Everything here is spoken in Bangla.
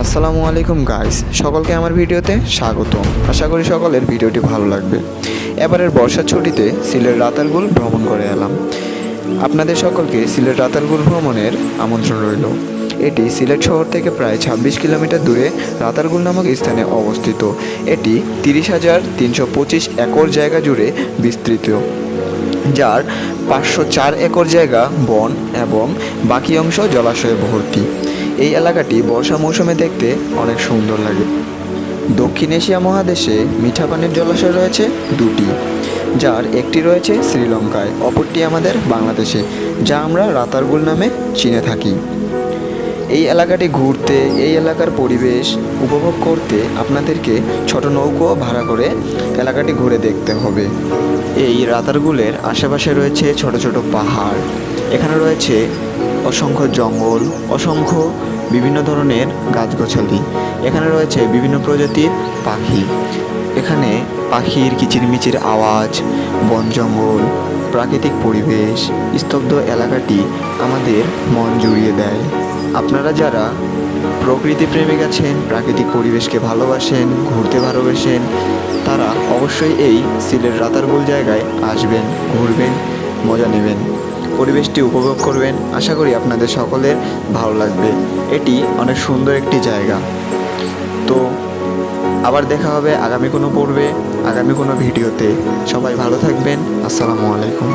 আসসালামু আলাইকুম গাইস, সকলকে আমার ভিডিওতে স্বাগতম। আশা করি সকলের ভিডিওটি ভালো লাগবে। এবারের বর্ষার ছুটিতে সিলেট রাতারগুল ভ্রমণ করে এলাম। আপনাদের সকলকে সিলেট রাতারগুল ভ্রমণের আমন্ত্রণ রইল। এটি সিলেট শহর থেকে প্রায় ২৬ কিলোমিটার দূরে রাতারগুল নামক স্থানে অবস্থিত। এটি ৩০,৩২৫ একর জায়গা জুড়ে বিস্তৃত, যার ৫০৪ একর জায়গা বন এবং বাকি অংশ জলাশয়ে ভর্তি। এই এলাকাটি বর্ষা মৌসুমে দেখতে অনেক সুন্দর লাগে। দক্ষিণ এশিয়া মহাদেশে মিঠা পানির জলাশয় রয়েছে দুটি, যার একটি রয়েছে শ্রীলঙ্কায়, অপরটি আমাদের বাংলাদেশে, যা আমরা রাতারগুল নামে চিনে থাকি। এই এলাকাটি ঘুরতে, এই এলাকার পরিবেশ উপভোগ করতে আপনাদেরকে ছোট নৌকো ভাড়া করে এলাকাটি ঘুরে দেখতে হবে। এই রাতারগুলের আশেপাশে রয়েছে ছোট ছোট পাহাড়, এখানে রয়েছে অসংখ্য জঙ্গল, অসংখ্য বিভিন্ন ধরনের গাছগাছালি, এখানে রয়েছে বিভিন্ন প্রজাতির পাখি। এখানে পাখির কিচিরমিচির আওয়াজ, বন জঙ্গল, প্রাকৃতিক পরিবেশ, স্তব্ধ এলাকাটি আমাদের মন জুড়িয়ে দেয়। আপনারা যারা প্রকৃতি প্রেমিক আছেন, প্রাকৃতিক পরিবেশকে ভালোবাসেন, ঘুরতে ভালোবাসেন, তারা অবশ্যই এই সিলেট রাতারগুল জায়গায় আসবেন, ঘুরবেন, মজা নেবেন, পরিবেশটি উপভোগ করবেন। আশা করি আপনাদের সকলের ভালো লাগবে। এটি অনেক সুন্দর একটি জায়গা। তো আবার দেখা হবে আগামী কোনো পর্বে, আগামী কোনো ভিডিওতে। সবাই ভালো থাকবেন। আসসালামু আলাইকুম।